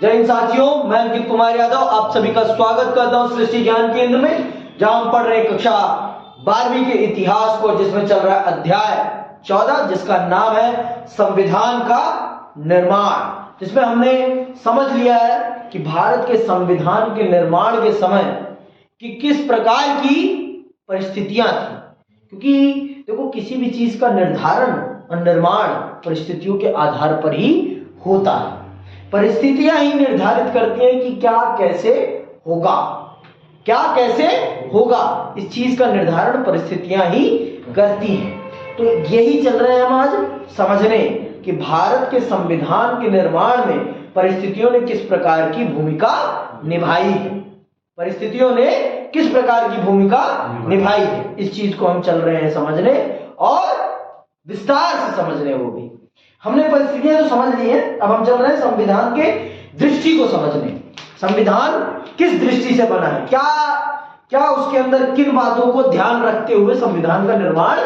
जय हिंद साथियों, मैं अंकित कुमार यादव आप सभी का स्वागत करता हूं सृष्टि ज्ञान केंद्र में, जहां हम पढ़ रहे हैं कक्षा 12वीं के इतिहास को, जिसमें चल रहा है अध्याय 14, जिसका नाम है संविधान का निर्माण। जिसमें हमने समझ लिया है कि भारत के संविधान के निर्माण के समय कि किस प्रकार की परिस्थितियां थी। क्योंकि देखो, किसी भी चीज का निर्धारण और निर्माण परिस्थितियों के आधार पर ही होता है। परिस्थितियां ही निर्धारित करती हैं कि क्या कैसे होगा, क्या कैसे होगा। इस चीज का निर्धारण परिस्थितियां ही करती हैं। तो यही चल रहा है हम आज समझने कि भारत के संविधान के निर्माण में परिस्थितियों ने किस प्रकार की भूमिका निभाई है। परिस्थितियोयों ने किस प्रकार की भूमिका निभाई है, इस चीज को हम चल रहे हैं समझने और विस्तार से समझने। वो भी हमने परिस्थितियां तो समझ ली हैं, अब हम चल रहे हैं संविधान के दृष्टि को समझने। संविधान किस दृष्टि से बना है, क्या क्या उसके अंदर किन बातों को ध्यान रखते हुए संविधान का निर्माण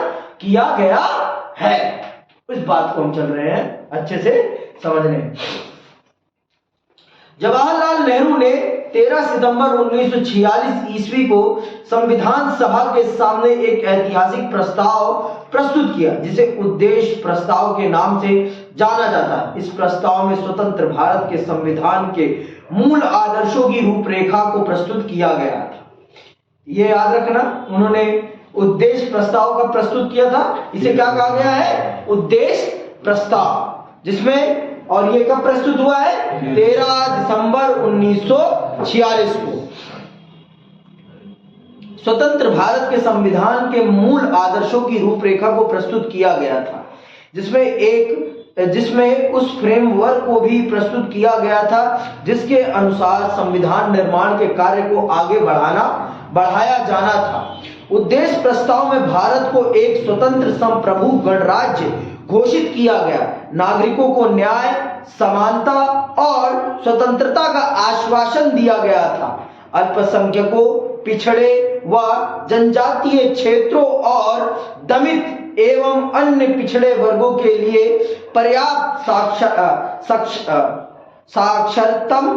किया गया है, इस बात को हम चल रहे हैं अच्छे से समझने। जवाहरलाल नेहरू ने 13 सितंबर 1946 ईस्वी को संविधान सभा के सामने एक ऐतिहासिक प्रस्ताव प्रस्तुत किया, जिसे उद्देश्य प्रस्ताव के नाम से जाना जाता है। इस प्रस्ताव में स्वतंत्र भारत के संविधान के मूल आदर्शों की रूपरेखा को प्रस्तुत किया गया था। ये याद रखना, उन्होंने उद्देश्य प्रस्ताव का प्रस्तुत किया था। इसे क्या कहा गया है? उद्देश्य प्रस्ताव। जिसमें और ये कब प्रस्तुत हुआ है? 13 दिसंबर 1946 को। स्वतंत्र भारत के संविधान के मूल आदर्शों की रूपरेखा को प्रस्तुत किया गया था, जिसमें उस फ्रेमवर्क को भी प्रस्तुत किया गया था जिसके अनुसार संविधान निर्माण के कार्य को आगे बढ़ाया जाना था। उद्देश्य प्रस्ताव में भारत को एक स्वतंत्र संप्रभु गणराज्य घोषित किया गया। नागरिकों को न्याय, समानता और स्वतंत्रता का आश्वासन दिया गया था। अल्पसंख्यकों, पिछड़े व जनजातीय क्षेत्रों और दलित एवं अन्य पिछड़े वर्गों के लिए पर्याप्त साक्षरतम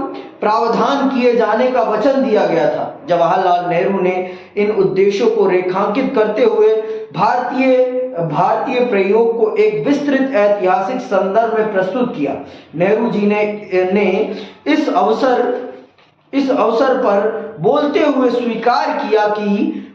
प्रावधान किए जाने का वचन दिया गया था। जवाहरलाल नेहरू ने इन उद्देश्यों को रेखांकित करते हुए भारतीय प्रयोग को एक विस्तृत ऐतिहासिक संदर्भ में प्रस्तुत किया। नेहरू जी ने इस अवसर पर बोलते हुए स्वीकार किया कि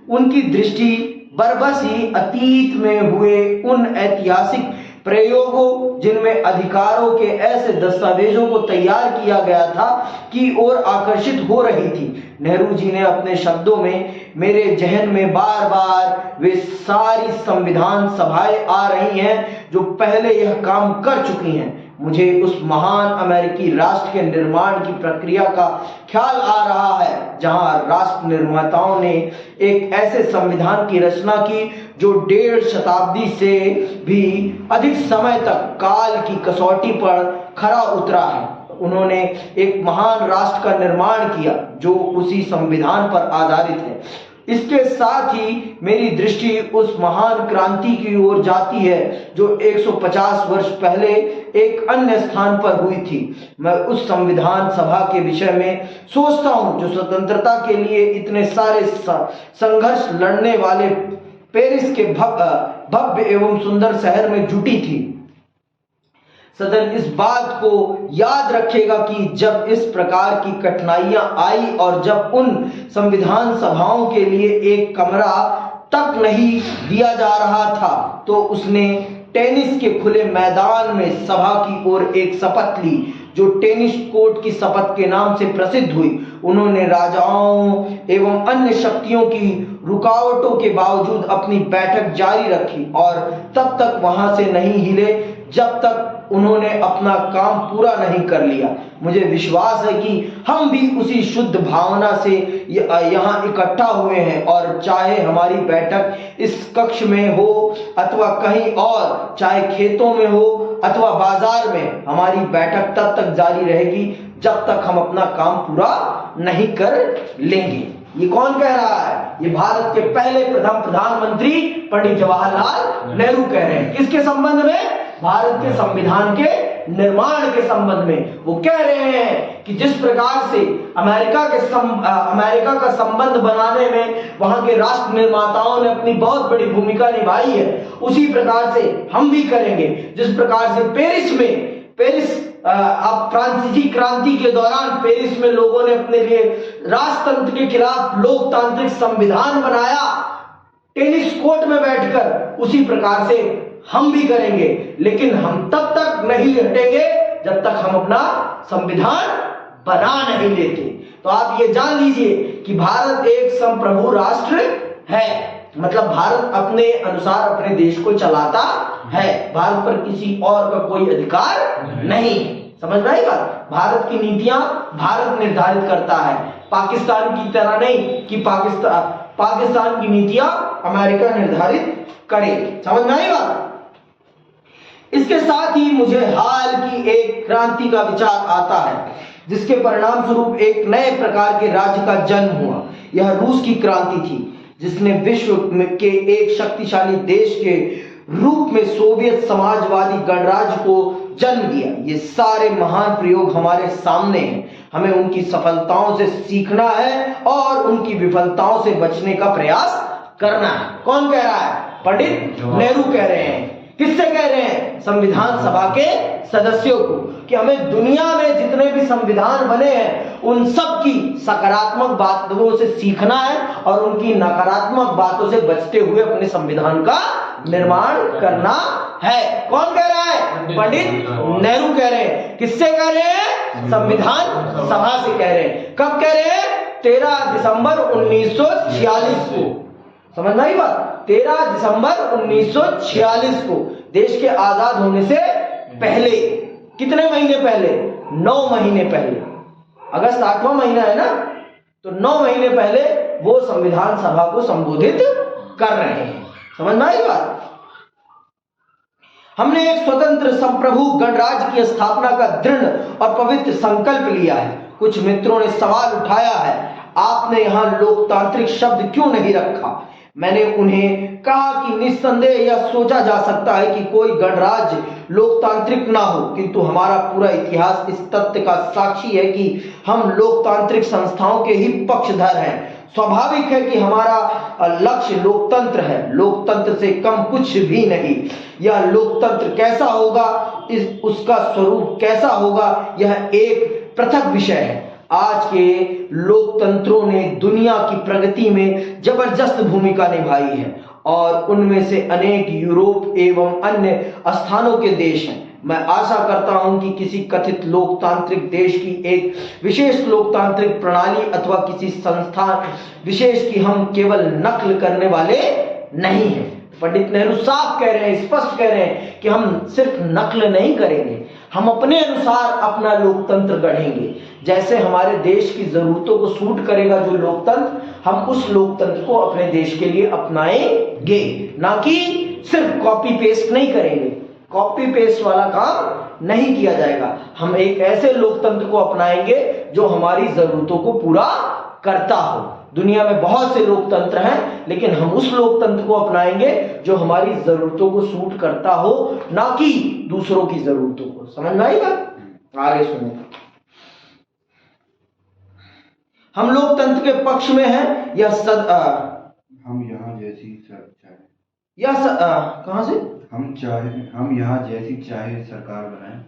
उनकी दृष्टि बरबसी अतीत में हुए उन ऐतिहासिक प्रयोगों, जिनमें अधिकारों के ऐसे दस्तावेजों को तैयार किया गया था, की ओर आकर्षित हो रही थी। नेहरू जी ने अपने शब्दों में, मेरे जहन में बार बार वे सारी संविधान सभाएं आ रही हैं जो पहले यह काम कर चुकी हैं। मुझे उस महान अमेरिकी राष्ट्र के निर्माण की प्रक्रिया का ख्याल आ रहा है, जहां राष्ट्र निर्माताओं ने एक ऐसे संविधान की रचना की जो 1.5 शताब्दी से भी अधिक समय तक काल की कसौटी पर खरा उतरा है। उन्होंने एक महान राष्ट्र का निर्माण किया जो उसी संविधान पर आधारित है। इसके साथ ही मेरी दृष्टि उस महान क्रांति की ओर जाती है जो 150 वर्ष पहले एक अन्य स्थान पर हुई थी। मैं उस संविधान सभा के विषय में सोचता हूं जो स्वतंत्रता के लिए इतने सारे संघर्ष लड़ने वाले पेरिस के भव्य एवं सुंदर शहर में जुटी थी। सदन इस बात को याद रखेगा कि जब इस प्रकार की कठिनाइयां आई और जब उन संविधान सभाओं के लिए एक कमरा तक नहीं दिया जा रहा था, तो उसने टेनिस के खुले मैदान में सभा की ओर एक शपथ ली जो टेनिस कोर्ट की शपथ के नाम से प्रसिद्ध हुई। उन्होंने राजाओं एवं अन्य शक्तियों की रुकावटों के बावजूद अपनी बैठक जारी रखी और तब तक वहां से नहीं हिले जब तक उन्होंने अपना काम पूरा नहीं कर लिया। मुझे विश्वास है कि हम भी उसी शुद्ध भावना से यहाँ इकट्ठा हुए हैं और चाहे हमारी बैठक इस कक्ष में हो अथवा कहीं और, चाहे खेतों में हो अथवा बाजार में, हमारी बैठक तब तक जारी रहेगी जब तक हम अपना काम पूरा नहीं कर लेंगे। ये कौन कह रहा है? ये भारत के पहले प्रधानमंत्री पंडित जवाहरलाल नेहरू कह रहे हैं। किसके संबंध में? भारत के संविधान के निर्माण के संबंध में। वो कह रहे हैं कि जिस प्रकार से अमेरिका का संबंध बनाने में वहां के राष्ट्र निर्माताओं ने अपनी बहुत बड़ी भूमिका निभाई है, उसी प्रकार से हम भी करेंगे। जिस प्रकार से पेरिस अब फ्रांसीसी क्रांति के दौरान पेरिस में लोगों ने अपने लिए राजतंत्र के खिलाफ लोकतांत्रिक संविधान बनाया टेनिस कोर्ट में बैठकर, उसी प्रकार से हम भी करेंगे। लेकिन हम तब तक नहीं हटेंगे जब तक हम अपना संविधान बना नहीं लेते। तो आप ये जान लीजिए कि भारत एक संप्रभु राष्ट्र है, मतलब भारत अपने अनुसार अपने देश को चलाता है, भारत पर किसी और का कोई अधिकार नहीं। समझ में आई बात? भारत की नीतियां भारत निर्धारित करता है, पाकिस्तान की तरह नहीं कि पाकिस्तान की नीतियां अमेरिका निर्धारित करे। समझ में आई बात? इसके साथ ही मुझे हाल की एक क्रांति का विचार आता है जिसके परिणाम स्वरूप एक नए प्रकार के राज्य का जन्म हुआ। यह रूस की क्रांति थी जिसने विश्व के एक शक्तिशाली देश के रूप में सोवियत समाजवादी गणराज्य को जन्म दिया। ये सारे महान प्रयोग हमारे सामने हैं, हमें उनकी सफलताओं से सीखना है और उनकी विफलताओं से बचने का प्रयास करना है। कौन कह रहा है? पंडित नेहरू कह रहे हैं। किससे कह रहे हैं? संविधान सभा के सदस्यों को, कि हमें दुनिया में जितने भी संविधान बने हैं उन सब की सकारात्मक बातों से सीखना है और उनकी नकारात्मक बातों से बचते हुए अपने संविधान का निर्माण करना है। कौन कह रहा है? पंडित नेहरू कह रहे हैं। किससे कह रहे हैं? संविधान सभा से कह रहे हैं। कब कह रहे हैं? 13 दिसंबर 1946 को। समझ में आई बात? 13 दिसंबर 1946 को, देश के आजाद होने से पहले। कितने महीने पहले? 9 महीने पहले। अगस्त 8वां महीना है ना, तो 9 महीने पहले वो संविधान सभा को संबोधित कर रहे हैं। समझ में आई बात? हमने एक स्वतंत्र संप्रभु गणराज्य की स्थापना का दृढ़ और पवित्र संकल्प लिया है। कुछ मित्रों ने सवाल उठाया है, आपने यहां लोकतांत्रिक शब्द क्यों नहीं रखा? मैंने उन्हें कहा कि निस्संदेह यह सोचा जा सकता है कि कोई गणराज्य लोकतांत्रिक ना हो, किंतु हमारा पूरा इतिहास इस तथ्य का साक्षी है कि हम लोकतांत्रिक संस्थाओं के ही पक्षधर हैं। स्वाभाविक है कि हमारा लक्ष्य लोकतंत्र है, लोकतंत्र से कम कुछ भी नहीं। यह लोकतंत्र कैसा होगा, उसका स्वरूप कैसा होगा, यह एक पृथक विषय है। आज के लोकतंत्रों ने दुनिया की प्रगति में जबरदस्त भूमिका निभाई है और उनमें से अनेक यूरोप एवं अन्य स्थानों के देश हैं। मैं आशा करता हूं कि किसी कथित लोकतांत्रिक देश की एक विशेष लोकतांत्रिक प्रणाली अथवा किसी संस्थान विशेष की हम केवल नकल करने वाले नहीं हैं। पंडित नेहरू साफ कह रहे हैं, स्पष्ट कह रहे हैं कि हम सिर्फ नकल नहीं करेंगे, हम अपने अनुसार अपना लोकतंत्र गढ़ेंगे। जैसे हमारे देश की जरूरतों को सूट करेगा जो लोकतंत्र, हम उस लोकतंत्र को अपने देश के लिए अपनाएंगे, ना कि सिर्फ कॉपी पेस्ट नहीं करेंगे। कॉपी पेस्ट वाला काम नहीं किया जाएगा। हम एक ऐसे लोकतंत्र को अपनाएंगे जो हमारी जरूरतों को पूरा करता हो। दुनिया में बहुत से लोकतंत्र हैं, लेकिन हम उस लोकतंत्र को अपनाएंगे जो हमारी जरूरतों को सूट करता हो, ना कि दूसरों की जरूरतों को। समझ में आई बात? आगे सुनो। हम लोकतंत्र के पक्ष में हैं या हम यहाँ जैसी या कहां से हम यहाँ जैसी चाहे सरकार बनाएं।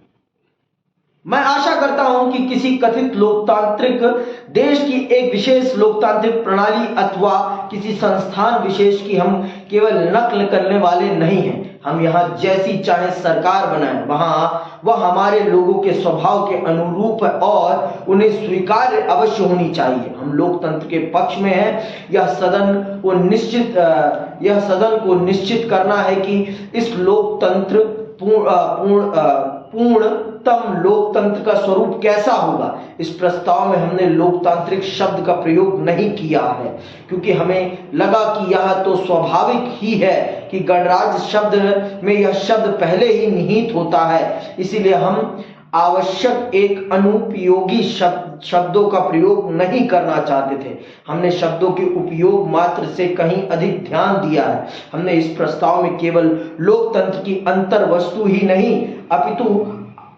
मैं आशा करता हूं कि किसी कथित लोकतांत्रिक देश की एक विशेष लोकतांत्रिक प्रणाली अथवा किसी संस्थान विशेष की हम केवल नकल करने वाले नहीं हैं। हम यहाँ जैसी चाहे सरकार बनाएं, वह हमारे लोगों के स्वभाव के अनुरूप है और उन्हें स्वीकार्य अवश्य होनी चाहिए। हम लोकतंत्र के पक्ष में हैं। यह सदन को निश्चित करना है कि इस लोकतंत्र पूर्णतम लोकतंत्र का स्वरूप कैसा होगा। इस प्रस्ताव में हमने लोकतांत्रिक शब्द का प्रयोग नहीं किया है क्योंकि हमें लगा कि यह तो स्वाभाविक ही है कि गणराज्य शब्द में यह शब्द पहले ही निहित होता है। इसीलिए हम आवश्यक एक अनुपयोगी शब्द शब्दों का प्रयोग नहीं करना चाहते थे। हमने शब्दों के उपयोग मात्र से कहीं अधिक ध्यान दिया है। हमने इस प्रस्ताव में केवल लोकतंत्र की अंतर वस्तु ही नहीं अपितु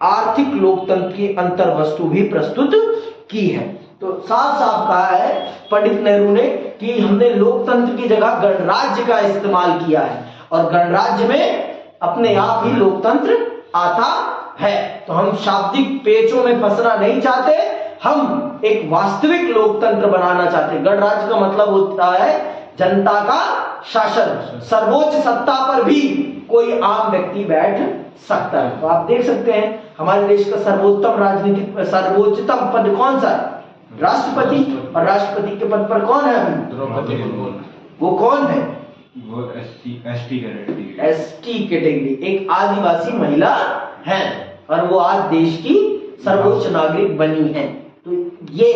आर्थिक लोकतंत्र की अंतर वस्तु भी प्रस्तुत की है। तो साफ साफ कहा है पंडित नेहरू ने कि हमने लोकतंत्र की जगह गणराज्य का इस्तेमाल किया है और गणराज्य में अपने आप ही लोकतंत्र आता है। तो हम शाब्दिक पेचों में फंसना नहीं चाहते, हम एक वास्तविक लोकतंत्र बनाना चाहते हैं। गणराज्य का मतलब होता है जनता का शासन, सर्वोच्च सत्ता पर भी कोई आम व्यक्ति बैठ सकता है। तो आप देख सकते हैं हमारे देश का सर्वोच्चतम पद कौन सा है? राष्ट्रपति। और राष्ट्रपति के पद पर कौन है अभी? द्रौपदी मुर्मू। वो कौन है? वो एसटी कैटेगरी, एक आदिवासी महिला है और वो आज देश की सर्वोच्च नागरिक बनी है। तो ये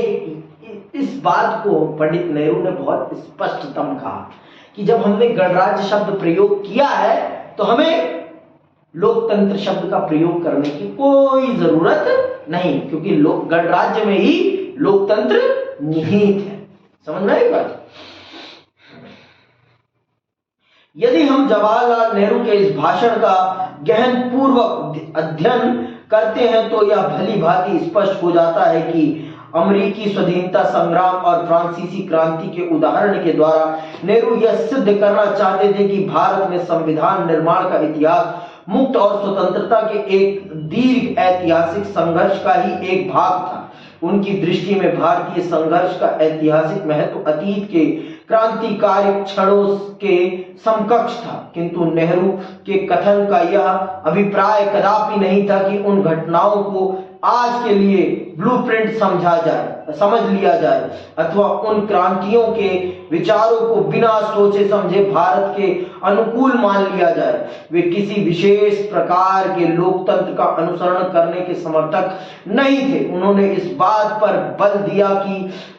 इस बात को पंडित नेहरू ने बहुत स्पष्टतम कहा कि जब हमने गणराज्य शब्द प्रयोग किया है तो हमें लोकतंत्र शब्द का प्रयोग करने की कोई जरूरत नहीं, क्योंकि गणराज्य में ही लोकतंत्र निहित है। समझ में आई बात? यदि हम जवाहरलाल नेहरू के इस भाषण का गहन पूर्वक अध्ययन करते हैं तो यह भली भांति स्पष्ट हो जाता है कि अमेरिकी स्वाधीनता संग्राम और फ्रांसीसी क्रांति के उदाहरण के द्वारा नेहरू यह सिद्ध करना चाहते थे कि भारत में संविधान निर्माण का इतिहास मुक्त और स्वतंत्रता के एक दीर्घ ऐतिहासिक संघर्ष का ही एक भाग था। उनकी दृष्टि में भारतीय संघर्ष का ऐतिहासिक महत्व अतीत के क्रांतिकारी क्षणों के समकक्ष था, किंतु नेहरू के कथन का यह अभिप्राय कदापि नहीं था कि उन घटनाओं को आज के लिए ब्लूप्रिंट समझ लिया जाए अथवा उन क्रांतियों के विचारों को बिना सोचे समझे भारत के अनुकूल मान लिया जाए। वे किसी विशेष प्रकार के लोकतंत्र का अनुसरण करने के समर्थक नहीं थे। उन्होंने इस बात पर बल दिया कि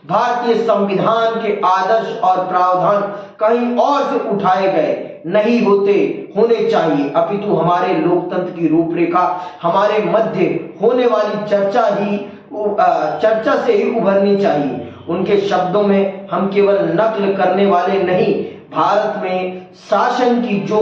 भारतीय संविधान के आदर्श और प्रावधान कहीं और से उठाए गए नहीं होने चाहिए, अपितु हमारे लोकतंत्र की रूपरेखा हमारे मध्य होने वाली चर्चा से ही उभरनी चाहिए। उनके शब्दों में हम केवल नकल करने वाले नहीं, भारत में शासन की जो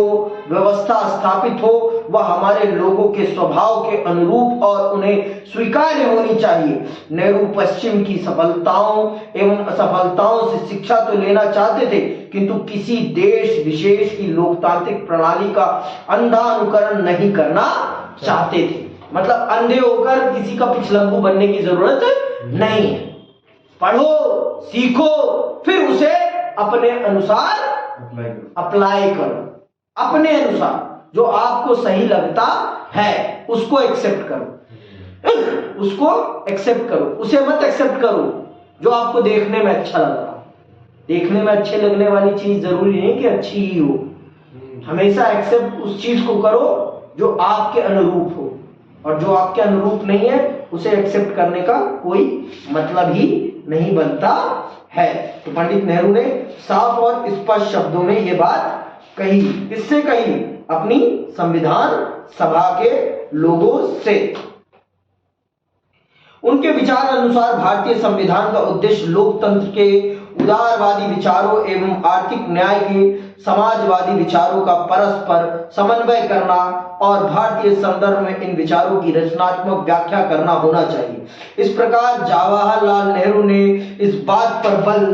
व्यवस्था स्थापित हो वह हमारे लोगों के स्वभाव के अनुरूप और उन्हें स्वीकार्य होनी चाहिए। नेहरू पश्चिम की सफलताओं एवं असफलताओं से शिक्षा तो लेना चाहते थे, किंतु किसी देश विशेष की लोकतांत्रिक प्रणाली का अंधा अनुकरण नहीं करना चाहते थे। मतलब अंधे होकर किसी का पिछलंगू बनने की जरूरत नहीं है। पढ़ो, सीखो, फिर उसे अपने अनुसार अप्लाई करो। अपने अनुसार जो आपको सही लगता है उसको एक्सेप्ट करो, उसे मत एक्सेप्ट करो जो आपको देखने में अच्छा लग रहा। देखने में अच्छे लगने वाली चीज जरूरी नहीं कि अच्छी ही हो। हमेशा एक्सेप्ट उस चीज को करो जो आपके अनुरूप हो, और जो आपके अनुरूप नहीं है उसे एक्सेप्ट करने का कोई मतलब ही नहीं बनता है। तो पंडित नेहरू ने साफ और स्पष्ट शब्दों में यह बात कही। किससे कही? अपनी संविधान सभा के लोगों से। उनके विचार अनुसार भारतीय संविधान का उद्देश्य लोकतंत्र के उदारवादी विचारों एवं आर्थिक न्याय के समाजवादी विचारों का परस्पर समन्वय करना और भारतीय संदर्भ में इन विचारों की रचनात्मक व्याख्या करना होना चाहिए। इस प्रकार जवाहरलाल नेहरू ने इस बात पर बल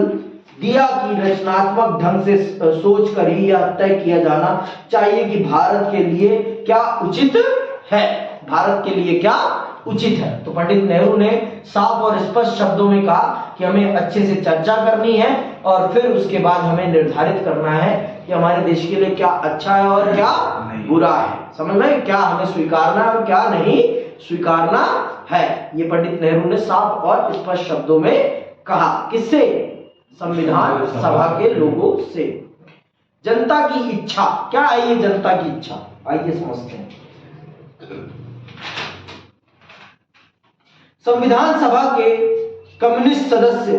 दिया कि रचनात्मक ढंग से सोच कर ही यह तय किया जाना चाहिए कि भारत के लिए क्या उचित है, भारत के लिए क्या उचित है। तो पंडित नेहरू ने साफ और स्पष्ट शब्दों में कहा कि हमें अच्छे से चर्चा करनी है और फिर उसके बाद हमें निर्धारित करना है कि हमारे देश के लिए क्या अच्छा है और क्या बुरा है। समझ में? क्या हमें स्वीकारना है और क्या नहीं स्वीकारना है। ये पंडित नेहरू ने साफ और स्पष्ट शब्दों में कहा। किससे? संविधान सभा के लोगों से। जनता की इच्छा क्या है? ये जनता की इच्छा आइए समझते हैं। संविधान सभा के कम्युनिस्ट सदस्य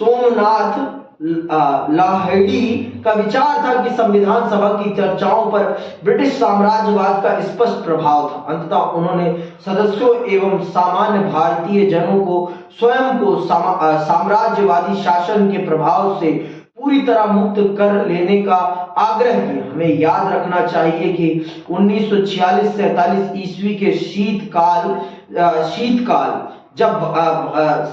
सोमनाथ लाहिड़ी का विचार था कि संविधान सभा की चर्चाओं पर ब्रिटिश साम्राज्यवाद का स्पष्ट प्रभाव था। अंततः उन्होंने सदस्यों एवं सामान्य भारतीय जनों को स्वयं को साम्राज्यवादी शासन के प्रभाव से पूरी तरह मुक्त कर लेने का आग्रह किया। हमें याद रखना चाहिए कि 1946-47 ईस्वी के शीतकाल जब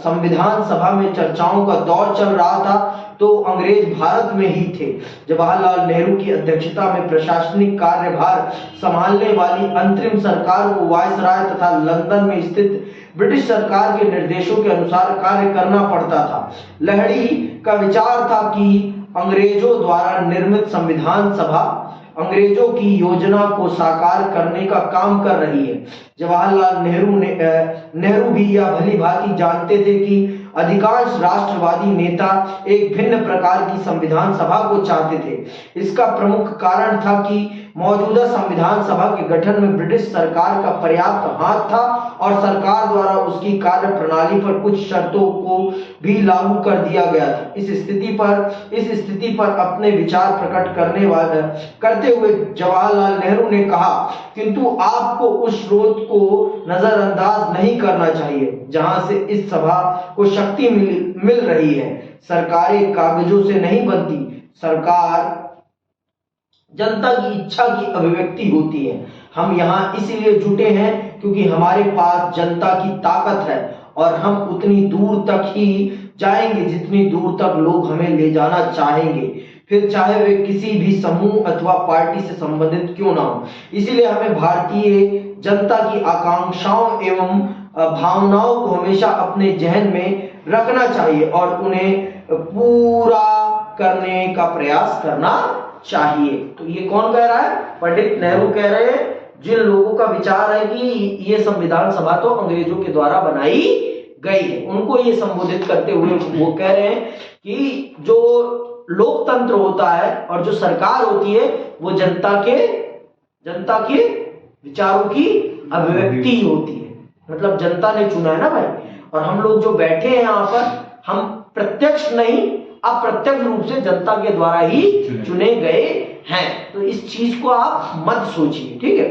संविधान सभा में चर्चाओं का दौर चल रहा था तो अंग्रेज भारत में ही थे। जवाहरलाल नेहरू की अध्यक्षता में प्रशासनिक कार्यभार संभालने वाली अंतरिम सरकार को वायसराय तथा लंदन में स्थित ब्रिटिश सरकार के निर्देशों के अनुसार कार्य करना पड़ता था। लाहिड़ी का विचार था कि अंग्रेजों द्वारा निर्मित संविधान सभा अंग्रेजों की योजना को साकार करने का काम कर रही है। जवाहरलाल नेहरू भी यह भली भांति जानते थे कि अधिकांश राष्ट्रवादी नेता एक भिन्न प्रकार की संविधान सभा को चाहते थे। इसका प्रमुख कारण था कि मौजूदा संविधान सभा के गठन में ब्रिटिश सरकार का पर्याप्त हाथ था और सरकार द्वारा उसकी कार्य प्रणाली पर कुछ शर्तों को भी लागू कर दिया गया था। इस स्थिति पर अपने विचार प्रकट करते हुए जवाहरलाल नेहरू ने कहा, किंतु आपको उस स्रोत को नजरअंदाज नहीं करना चाहिए जहां से इस सभा को शक्ति मिल रही है। सरकारें कागजों से नहीं बनती, सरकार जनता की इच्छा की अभिव्यक्ति होती है। हम यहाँ इसलिए जुटे हैं क्योंकि हमारे पास जनता की ताकत है और हम उतनी दूर तक ही जाएंगे जितनी दूर तक लोग हमें ले जाना चाहेंगे, फिर चाहे वे किसी भी समूह अथवा पार्टी से संबंधित क्यों ना हो। इसीलिए हमें भारतीय जनता की आकांक्षाओं एवं भावनाओं को हमेशा अपने जहन में रखना चाहिए और उन्हें पूरा करने का प्रयास करना चाहिए। तो ये कौन कह रहा है? पंडित नेहरू कह रहे हैं, जिन लोगों का विचार है कि ये संविधान सभा तो अंग्रेजों के द्वारा बनाई गई है, उनको ये संबोधित करते हुए वो कह रहे हैं कि जो लोकतंत्र होता है और जो सरकार होती है वो जनता के विचारों की अभिव्यक्ति होती है। मतलब जनता ने चुना है ना भाई, और हम लोग जो बैठे हैं यहाँ पर, हम प्रत्यक्ष नहीं अप्रत्यक्ष रूप से जनता के द्वारा ही चुने गए हैं। तो इस चीज को आप मत सोचिए, ठीक है।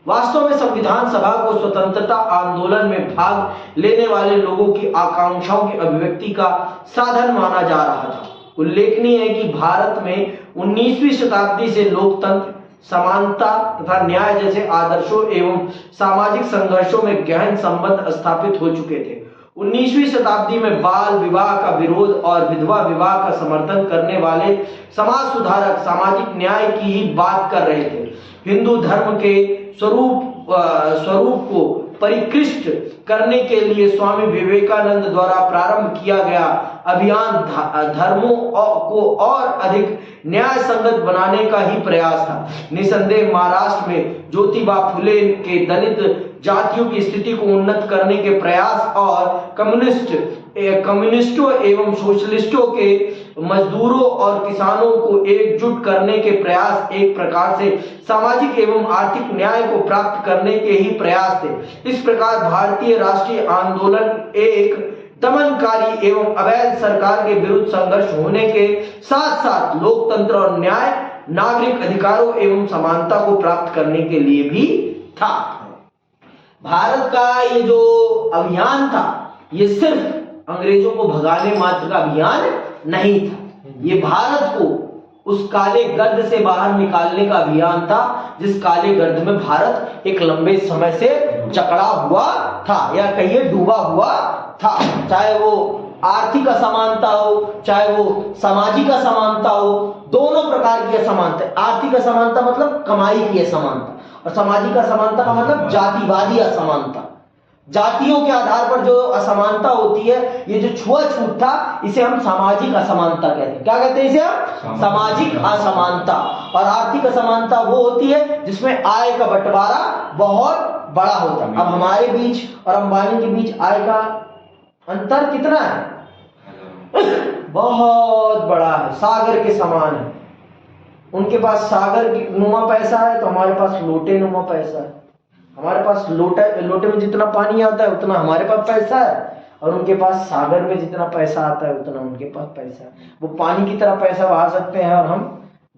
वास्तव में संविधान सभा को स्वतंत्रता आंदोलन में भाग लेने वाले लोगों की आकांक्षाओं की अभिव्यक्ति का साधन माना जा रहा था। उल्लेखनीय है कि भारत में 19वीं शताब्दी से लोकतंत्र, समानता तथा न्याय जैसे आदर्शों एवं सामाजिक संघर्षों में गहन संबंध स्थापित हो चुके थे। 19वीं शताब्दी में बाल विवाह का विरोध और विधवा विवाह का समर्थन करने वाले समाज सुधारक सामाजिक न्याय की ही बात कर रहे थे। हिंदू धर्म के स्वरूप को परिष्कृत करने के लिए स्वामी विवेकानंद द्वारा प्रारंभ किया गया अभियान धर्मों को और अधिक न्याय संगत बनाने का ही प्रयास था। निसंदेह महाराष्ट्र में ज्योतिबा फुले के दलित जातियों की स्थिति को उन्नत करने के प्रयास और कम्युनिस्टों एवं सोशलिस्टों के मजदूरों और किसानों को एकजुट करने के प्रयास एक प्रकार से सामाजिक एवं आर्थिक न्याय को प्राप्त करने के ही प्रयास थे। इस प्रकार भारतीय राष्ट्रीय आंदोलन एक दमनकारी एवं अवैध सरकार के विरुद्ध संघर्ष होने के साथ साथ लोकतंत्र और न्याय, नागरिक अधिकारों एवं समानता को प्राप्त करने के लिए भी था। भारत का ये जो अभियान था ये सिर्फ अंग्रेजों को भगाने मात्र का अभियान नहीं था, ये भारत को उस काले गर्द से बाहर निकालने का अभियान था जिस काले गर्द में भारत एक लंबे समय से जकड़ा हुआ था या कहिए डूबा हुआ था। चाहे वो आर्थिक असमानता हो, चाहे वो सामाजिक असमानता हो, दोनों प्रकार की असमानता। आर्थिक असमानता मतलब कमाई की असमानता और सामाजिक असमानता का मतलब जातिवादी असमानता। जातियों के आधार पर जो असमानता होती है, ये जो छुआछूत था, इसे हम सामाजिक असमानता कहते हैं। क्या कहते हैं इसे हम? सामाजिक असमानता। और आर्थिक असमानता वो होती है जिसमें आय का बंटवारा बहुत बड़ा होता है। अब हमारे बीच और अंबानी के बीच आय का अंतर कितना है? बहुत बड़ा है, सागर के समान है। उनके पास सागर नुमा पैसा है तो हमारे पास लोटे नुमा पैसा है। हमारे पास लोटे में जितना पानी आता है उतना हमारे पास पैसा है, और उनके पास सागर में जितना पैसा आता है उतना उनके पास पैसा है। वो पानी की तरह पैसा बहा सकते हैं और हम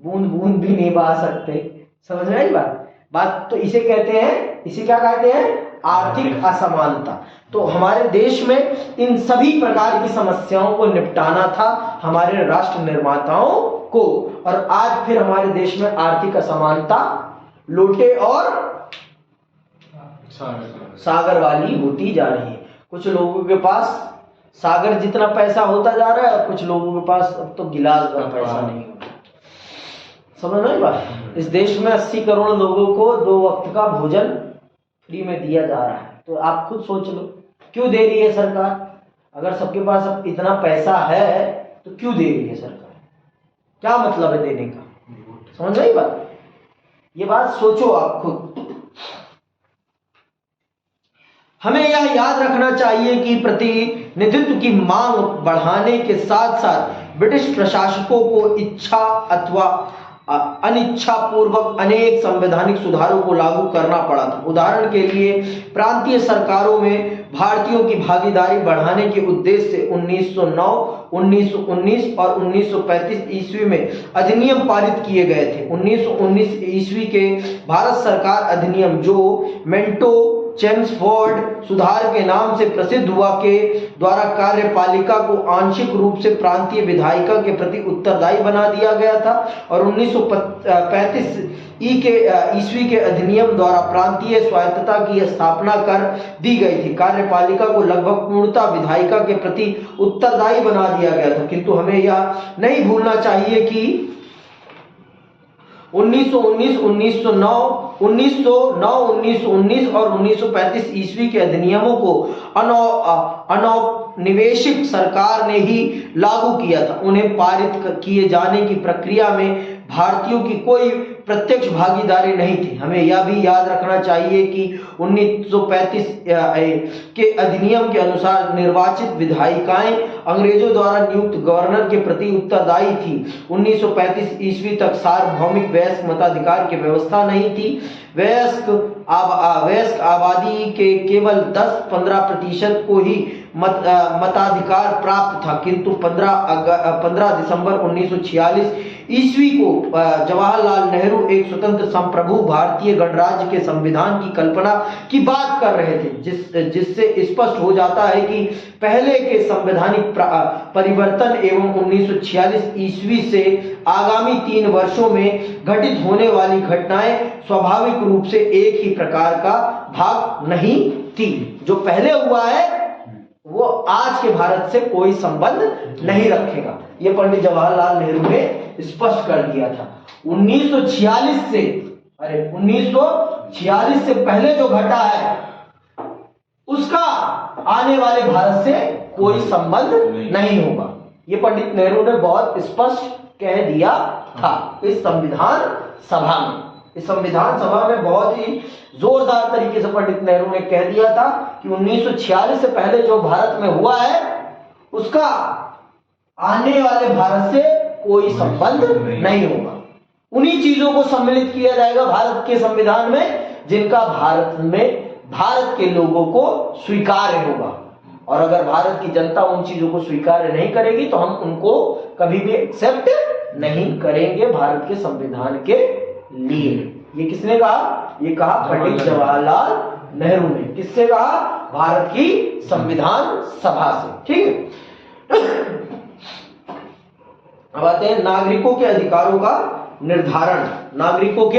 बूंद बूंद भी नहीं बहा सकते। समझ में आई बात? तो इसे कहते हैं, इसे क्या कहते हैं? आर्थिक असमानता। तो हमारे देश में इन सभी प्रकार की समस्याओं को निपटाना था हमारे राष्ट्र निर्माताओं को, और आज फिर हमारे देश में आर्थिक असमानता लोटे और सागर वाली होती जा रही है। कुछ लोगों के पास सागर जितना पैसा होता जा रहा है और कुछ लोगों के पास अब तो गिलास भर पैसा नहीं होता। समझ नहीं बात? इस देश में 80 करोड़ लोगों को 2 वक्त का भोजन फ्री में दिया जा रहा है। तो आप खुद सोच लो क्यों दे रही है सरकार? अगर सबके पास अब इतना पैसा है तो क्यों दे रही है सरकार? क्या मतलब है देने का? समझ नहीं बात? ये बात सोचो आप खुद। हमें यह याद रखना चाहिए कि प्रतिनिधित्व की मांग बढ़ाने के साथ साथ ब्रिटिश प्रशासकों को इच्छा अथवा अनिच्छा पूर्वक अनेक संवैधानिक सुधारों को लागू करना पड़ा था। उदाहरण के लिए प्रांतीय सरकारों में भारतीयों की भागीदारी बढ़ाने के उद्देश्य से 1909, 1919 और 1935 ईस्वी में अधिनियम पारित किए गए थे। 1919 ईस्वी के भारत सरकार अधिनियम, जो मेंटो चेम्सफोर्ड सुधार के नाम से प्रसिद्ध हुआ, के द्वारा कार्यपालिका को आंशिक रूप से प्रांतीय विधायिका के प्रति उत्तरदायी बना दिया गया था, और 1935 ईस्वी के अधिनियम द्वारा प्रांतीय स्वायत्तता की स्थापना कर दी गई थी। कार्यपालिका को लगभग पूर्णतः विधायिका के प्रति उत्तरदायी बना दिया गया था। किंतु हमें यह नहीं भूलना चाहिए कि 1919, 1919 और 1935 ईस्वी के अधिनियमों को अनौपनिवेशिक सरकार ने ही लागू किया था। उन्हें पारित किए जाने की प्रक्रिया में भारतीयों की कोई प्रत्यक्ष भागीदारी नहीं थी। हमें यह भी याद रखना चाहिए कि 1935 के अधिनियम के अनुसार निर्वाचित विधायिकाएं अंग्रेजों द्वारा नियुक्त गवर्नर के प्रति उत्तरदायी थी। 1935 ईस्वी तक सार्वभौमिक वयस्क मताधिकार की व्यवस्था नहीं थी। वयस्क आबादी के केवल 10-15% को ही मताधिकार प्राप्त था। किंतु 15 दिसंबर 1946 ईस्वी को जवाहरलाल नेहरू एक स्वतंत्र संप्रभु भारतीय गणराज्य के संविधान की कल्पना की बात कर रहे थे, जिससे स्पष्ट हो जाता है कि पहले के संवैधानिक परिवर्तन एवं 1946 ईस्वी से आगामी 3 वर्षों में घटित होने वाली घटनाएं स्वाभाविक रूप से एक ही प्रकार का भाग नहीं थी। जो पहले हुआ है वो आज के भारत से कोई संबंध नहीं रखेगा। ये पंडित जवाहरलाल नेहरू ने स्पष्ट कर दिया था। 1946 से पहले जो घटा है उसका आने वाले भारत से कोई संबंध नहीं होगा। ये पंडित नेहरू ने बहुत स्पष्ट कह दिया था इस संविधान सभा में। इस संविधान सभा में बहुत ही जोरदार तरीके से पंडित नेहरू ने कह दिया था कि 1946 से पहले जो भारत में हुआ है उसका आने वाले भारत से कोई संबंध नहीं होगा। उन्हीं चीजों को सम्मिलित किया जाएगा भारत के संविधान में जिनका भारत के लोगों को स्वीकार्य होगा। और अगर भारत की जनता उन चीजों को स्वीकार्य नहीं करेगी तो हम उनको कभी भी एक्सेप्ट नहीं करेंगे भारत के संविधान के लिए। ये किसने कहा? ये कहा पंडित जवाहरलाल नेहरू ने। किससे कहा? भारत की संविधान सभा से। ठीक है। अब आते हैं नागरिकों के अधिकारों का निर्धारण। नागरिकों के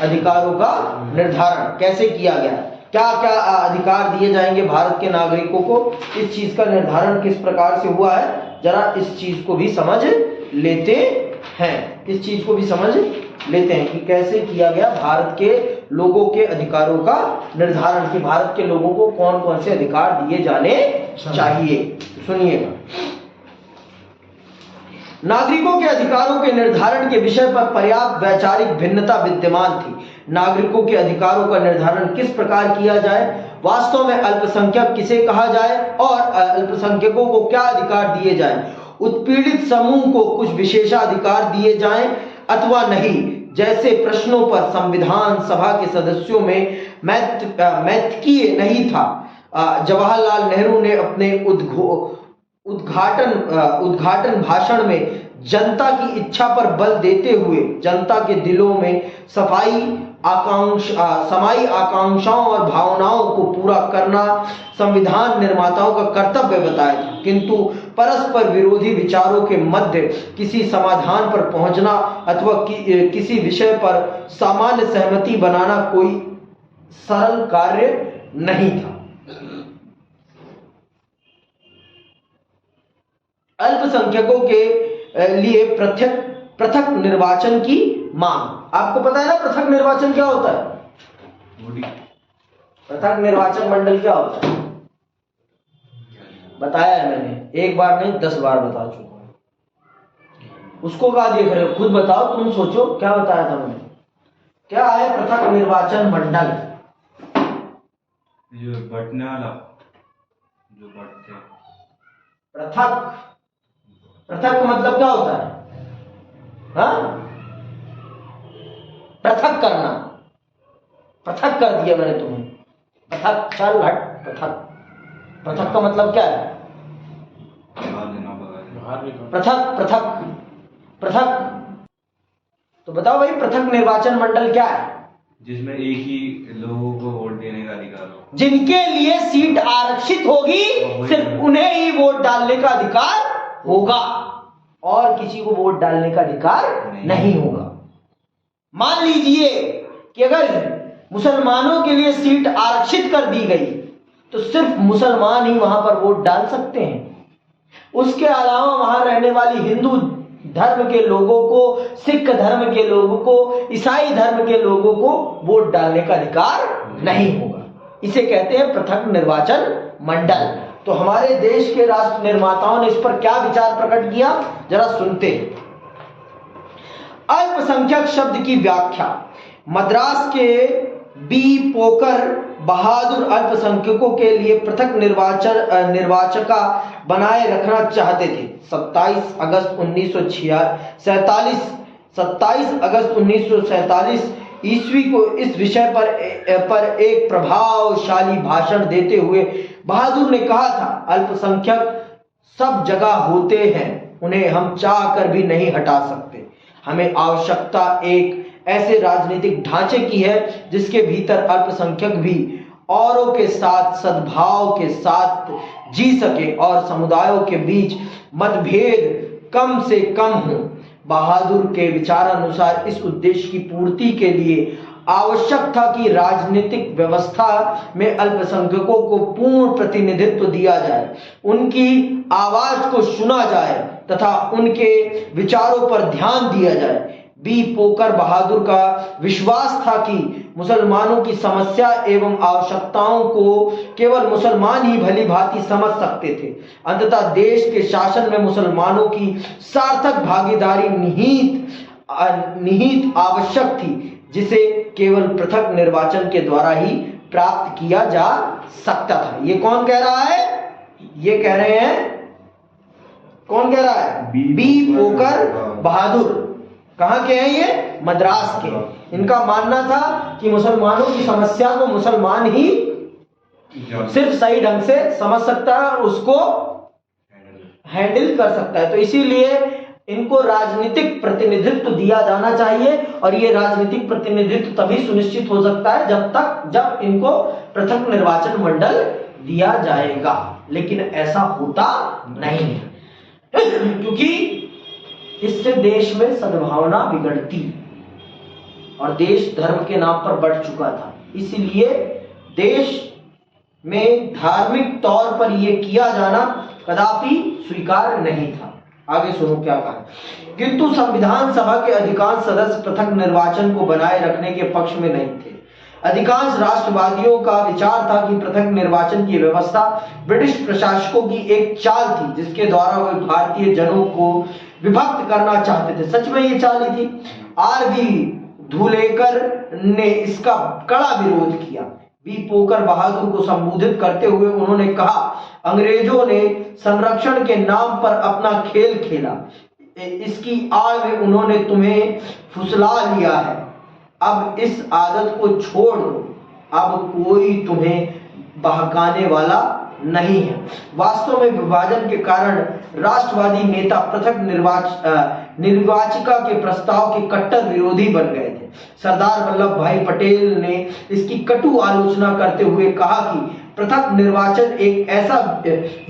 अधिकारों का निर्धारण कैसे किया गया? क्या क्या अधिकार दिए जाएंगे भारत के नागरिकों को? इस चीज का निर्धारण किस प्रकार से हुआ है, जरा इस चीज को भी समझ लेते हैं। इस चीज को भी समझ लेते हैं कि कैसे किया गया भारत के लोगों के अधिकारों का निर्धारण, कि भारत के लोगों को कौन कौन से अधिकार दिए जाने चाहिए। सुनिएगा। नागरिकों के अधिकारों के निर्धारण के विषय पर पर्याप्त वैचारिक भिन्नता विद्यमान थी। नागरिकों के अधिकारों का निर्धारण किस प्रकार किया जाए, वास्तव में अल्पसंख्यक किसे कहा जाए और अल्पसंख्यकों को क्या अधिकार दिए जाएं, उत्पीड़ित समूह को कुछ विशेषाधिकार दिए जाएं अथवा नहीं, जैसे प्रश्नों पर संविधान सभा के सदस्यों में मैत्कीय नहीं था। जवाहरलाल नेहरू ने अपने उद्घाटन भाषण में जनता की इच्छा पर बल देते हुए जनता के दिलों में समाई आकांक्षाओं और भावनाओं को पूरा करना संविधान निर्माताओं का कर्तव्य बताया था, किंतु परस्पर विरोधी विचारों के मध्य किसी समाधान पर पहुंचना अथवा किसी विषय पर सामान्य सहमति बनाना कोई सरल कार्य नहीं था। अल्पसंख्यकों के लिए पृथक निर्वाचन की मांग। आपको पता है ना पृथक निर्वाचन क्या होता है? पृथक निर्वाचन मंडल क्या होता है? बताया है मैंने, एक बार नहीं 10 बार बता चुका हूं। उसको कहा देख रहे हो, खुद बताओ, तुम सोचो क्या बताया था मैंने। क्या है पृथक निर्वाचन मंडल? जो बटने वाला, जो बटते पृथक का मतलब क्या होता है? हाँ, पृथक करना। पृथक कर दिया मैंने तुम्हें, पृथक, चल हट, पृथक का मतलब क्या है? पृथक। तो बताओ भाई, पृथक निर्वाचन मंडल क्या है? जिसमें एक ही लोगों को वोट देने का अधिकार हो। जिनके लिए सीट आरक्षित होगी सिर्फ उन्हें ही वोट डालने का अधिकार होगा और किसी को वोट डालने का अधिकार नहीं होगा। मान लीजिए कि अगर मुसलमानों के लिए सीट आरक्षित कर दी गई तो सिर्फ मुसलमान ही वहां पर वोट डाल सकते हैं। उसके अलावा वहां रहने वाली हिंदू धर्म के लोगों को, सिख धर्म के लोगों को, ईसाई धर्म के लोगों को वोट डालने का अधिकार नहीं होगा। इसे कहते हैं पृथक निर्वाचन मंडल। तो हमारे देश के राष्ट्र निर्माताओं ने इस पर क्या विचार प्रकट किया, जरा सुनते। अल्पसंख्यक शब्द की व्याख्या। मद्रास के बी पोकर बहादुर अल्पसंख्यकों के लिए पृथक निर्वाचिका बनाए रखना चाहते थे। 27 अगस्त 1947 ईस्वी को इस विषय पर एक प्रभावशाली भाषण देते हुए बहादुर ने कहा था, अल्पसंख्यक सब जगह होते हैं, उन्हें हम चाह कर भी नहीं हटा सकते। हमें आवश्यकता एक ऐसे राजनीतिक ढांचे की है जिसके भीतर अल्पसंख्यक भी औरों के साथ सद्भाव के साथ जी सके और समुदायों के बीच मतभेद कम से कम हो। बहादुर के विचारानुसार इस उद्देश्य की पूर्ति के लिए आवश्यक था कि राजनीतिक व्यवस्था में अल्पसंख्यकों को पूर्ण प्रतिनिधित्व दिया जाए, उनकी आवाज को सुना जाए तथा उनके विचारों पर ध्यान दिया जाए। बी पोकर बहादुर का विश्वास था कि मुसलमानों की समस्या एवं आवश्यकताओं को केवल मुसलमान ही भली भांति समझ सकते थे। अंततः देश के शासन में मुसलमानों की सार्थक भागीदारी निहित आवश्यक थी, जिसे केवल पृथक निर्वाचन के द्वारा ही प्राप्त किया जा सकता था। ये कौन कह रहा है? ये कह रहे हैं, कौन कह रहा है? बी पोकर बहादुर। कहां के हैं ये? मद्रास के। इनका मानना था कि मुसलमानों की समस्या को मुसलमान ही सिर्फ सही ढंग से समझ सकता है और उसको हैंडल कर सकता है। तो इसीलिए इनको राजनीतिक प्रतिनिधित्व दिया जाना चाहिए और ये राजनीतिक प्रतिनिधित्व तभी सुनिश्चित हो सकता है जब इनको पृथक निर्वाचन मंडल दिया जाएगा। लेकिन ऐसा होता नहीं है क्योंकि इससे देश में सद्भावना बिगड़ती और देश धर्म के नाम पर बढ़ चुका था। इसलिए देश में धार्मिक तौर पर यह किया जाना कदापि स्वीकार नहीं था। आगे सुनो क्या कहा। किंतु संविधान सभा के अधिकांश सदस्य पृथक निर्वाचन को बनाए रखने के पक्ष में नहीं थे। अधिकांश राष्ट्रवादियों का विचार था कि पृथक निर्वाचन की व्यवस्था ब्रिटिश प्रशासकों की एक चाल थी, जिसके द्वारा वे भारतीय जनों को विभक्त करना चाहते थे। सच में ये चाल ही थी। आर.बी. धुलेकर ने इसका कड़ा विरोध किया। बी पोकर बहादुर को संबोधित करते हुए उन्होंने कहा, अंग्रेजों ने संरक्षण के नाम पर अपना खेल खेला, इसकी आड़ में उन्होंने तुम्हें फुसला लिया है। अब इस आदत को छोड़ दो। अब कोई तुम्हें बहकाने वाला नहीं है। वास्तव में विभाजन के कारण राष्ट्रवादी नेता पृथक निर्वाचिका के प्रस्ताव के कट्टर विरोधी बन गए थे। सरदार वल्लभ भाई पटेल ने इसकी कटु आलोचना करते हुए कहा कि पृथक निर्वाचन एक ऐसा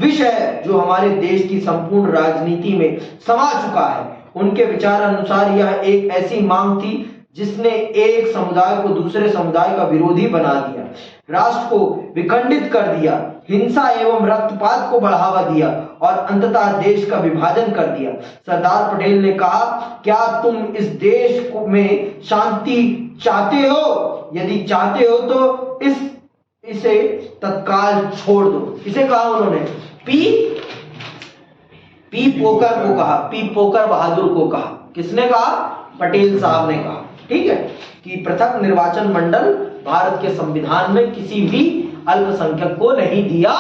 विषय है जो हमारे देश की संपूर्ण राजनीति में समा चुका है। उनके विचार अनुसार यह एक ऐसी मांग थी जिसने एक समुदाय को दूसरे समुदाय का विरोधी बना दिया, राष्ट्र को विखंडित कर दिया, हिंसा एवं रक्तपात को बढ़ावा दिया और अंततः देश का विभाजन कर दिया। सरदार पटेल ने कहा, क्या तुम इस देश में शांति चाहते हो? यदि चाहते हो तो इसे तत्काल छोड़ दो। इसे कहा उन्होंने, पी पोकर को कहा, पी पोकर बहादुर को कहा। किसने कहा? पटेल साहब ने कहा। ठीक है, कि पृथक निर्वाचन मंडल भारत के संविधान में किसी भी अल्पसंख्यक को नहीं दिया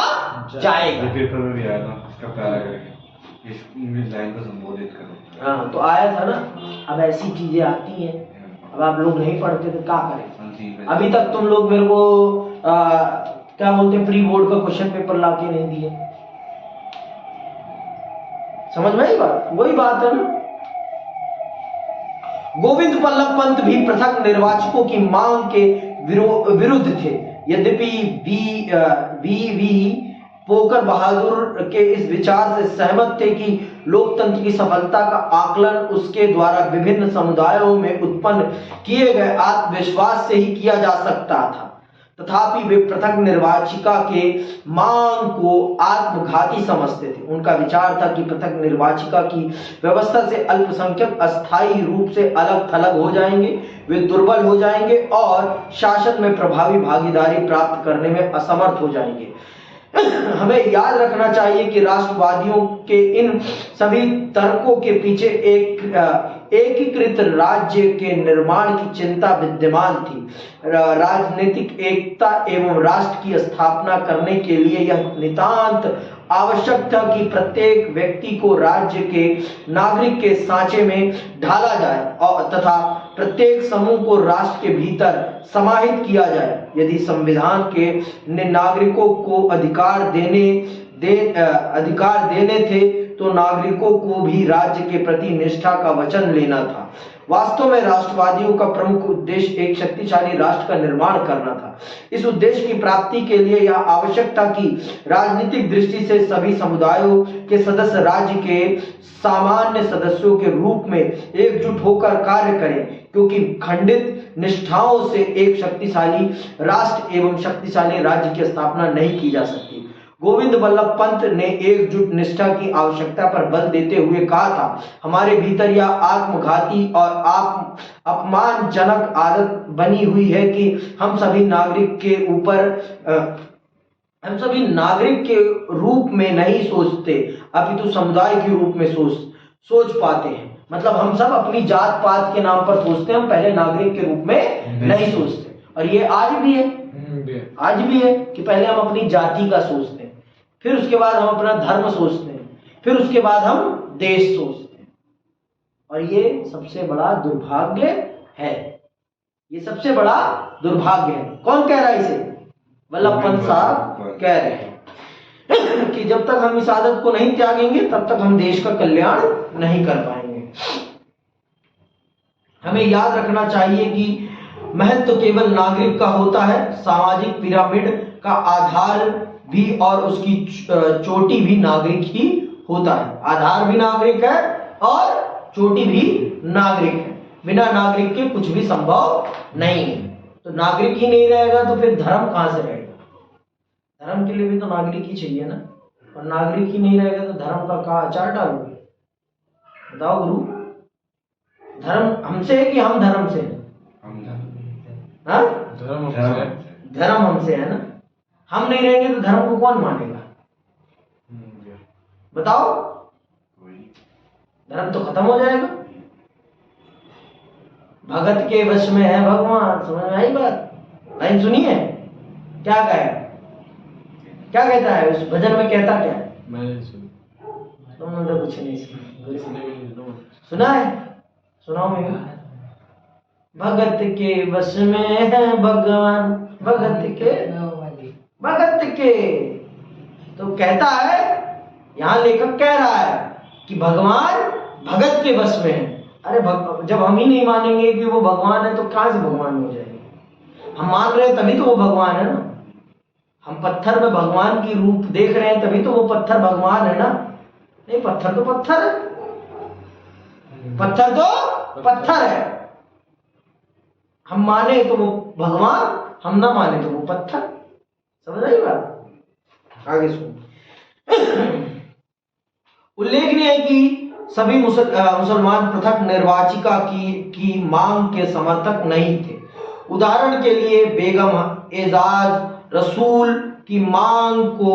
जाएगा। पेपर में भी आया था इसका पैराग्राफ, इस इंग्लिश लाइन को संबोधित करो। हाँ, तो आया था ना। अब ऐसी चीजें आती हैं, अब आप लोग नहीं पढ़ते तो क्या करें। अभी तक तुम लोग मेरे को क्या बोलते, प्री बोर्ड का क्वेश्चन पेपर लाके नहीं दिए। समझ में आई बात? वही बात है ना। गोविंद बल्लभ पंत भी पृथक निर्वाचकों की मांग के विरुद्ध थे। यद्यपि वी पोकर बहादुर के इस विचार से सहमत थे कि लोकतंत्र की सफलता का आकलन उसके द्वारा विभिन्न समुदायों में उत्पन्न किए गए आत्मविश्वास से ही किया जा सकता था, तथापि वे पृथक निर्वाचिका के मांग को आत्मघाती समझते थे। उनका विचार था कि पृथक निर्वाचिका की व्यवस्था से अल्पसंख्यक अस्थायी रूप से अलग थलग हो जाएंगे, वे दुर्बल हो जाएंगे और शासन में प्रभावी भागीदारी प्राप्त करने में असमर्थ हो जाएंगे। हमें याद रखना चाहिए कि राष्ट्रवादियों के इन सभी तर्कों के पीछे एक एकीकृत राज्य के निर्माण की चिंता विद्यमान थी। राजनीतिक एकता एवं राष्ट्र की स्थापना करने के लिए यह नितांत आवश्यक था कि प्रत्येक व्यक्ति को राज्य के नागरिक के सांचे में ढाला जाए और तथा प्रत्येक समूह को राष्ट्र के भीतर समाहित किया जाए। यदि संविधान के नागरिकों को अधिकार देने थे तो नागरिकों को भी राज्य के प्रति निष्ठा का वचन लेना था। वास्तव में राष्ट्रवादियों का प्रमुख उद्देश्य एक शक्तिशाली राष्ट्र का निर्माण करना था। इस उद्देश्य की प्राप्ति के लिए यह आवश्यक था कि राजनीतिक दृष्टि से सभी समुदायों के सदस्य राज्य के सामान्य सदस्यों के रूप में एकजुट होकर कार्य करें, क्योंकि खंडित निष्ठाओं से एक शक्तिशाली राष्ट्र एवं शक्तिशाली राज्य की स्थापना नहीं की जा सकती। गोविंद बल्लभ पंत ने एकजुट निष्ठा की आवश्यकता पर बल देते हुए कहा था, हमारे भीतर यह आत्मघाती और अपमानजनक आदत बनी हुई है कि हम सभी नागरिक के रूप में नहीं सोचते, अपितु समुदाय के रूप में सोच पाते हैं। मतलब हम सब अपनी जात पात के नाम पर सोचते हैं, हम पहले नागरिक के रूप में नहीं सोचते। और ये आज भी है कि पहले हम अपनी जाति का सोचते हैं, फिर उसके बाद हम अपना धर्म सोचते हैं, फिर उसके बाद हम देश सोचते हैं। और ये सबसे बड़ा दुर्भाग्य है। ये सबसे बड़ा दुर्भाग्य है। कौन कह रहा है इसे? वल्लभ पंत साहब कह रहे हैं कि जब तक हम इस आदत को नहीं त्यागेंगे तब तक हम देश का कल्याण नहीं कर पाएंगे। हमें याद रखना चाहिए कि महत्व तो केवल नागरिक का होता है। सामाजिक पिरामिड का आधार भी और उसकी चोटी भी नागरिक ही होता है। आधार भी नागरिक है और चोटी भी नागरिक है। बिना नागरिक के कुछ भी संभव नहीं है। तो नागरिक ही नहीं रहेगा तो फिर धर्म कहां से रहेगा? धर्म के लिए भी तो नागरिक ही चाहिए ना। और नागरिक ही नहीं रहेगा तो धर्म का कहाँ अचार डालोगे? बताओ गुरु। धर्म हमसे है कि हम धर्म से हैं? धर्म हमसे है ना। हम नहीं रहेंगे तो धर्म को कौन मानेगा? बताओ। धर्म तो खत्म हो जाएगा। भगत के वश में है भगवान। समझ में आई बात? लाइन सुनी है? क्या कहता है उस भजन में? कहता क्या है? मैंने सुना। तुमने तो कुछ नहीं सुना। सुना है? सुनाओ मेरे। भगत के वश में है भगवान, भगत के भगत के। तो कहता है, यहां लेखक कह रहा है कि भगवान भगत के बस में है। अरे जब हम ही नहीं मानेंगे कि वो भगवान है तो कहां से भगवान हो जाएंगे? हम मान रहे हैं तभी तो वो भगवान है ना। हम पत्थर में भगवान की रूप देख रहे हैं तभी तो वो पत्थर भगवान है ना। नहीं, पत्थर तो पत्थर है, पत्थर तो पत्थर है। हम माने तो वो भगवान, हम ना माने तो वो पत्थर। समझ आई बात? आगे सुनो। उल्लेखनीय है कि सभी मुसलमान पृथक निर्वाचिका की मांग के समर्थक नहीं थे। उदाहरण के लिए बेगम एजाज रसूल की मांग को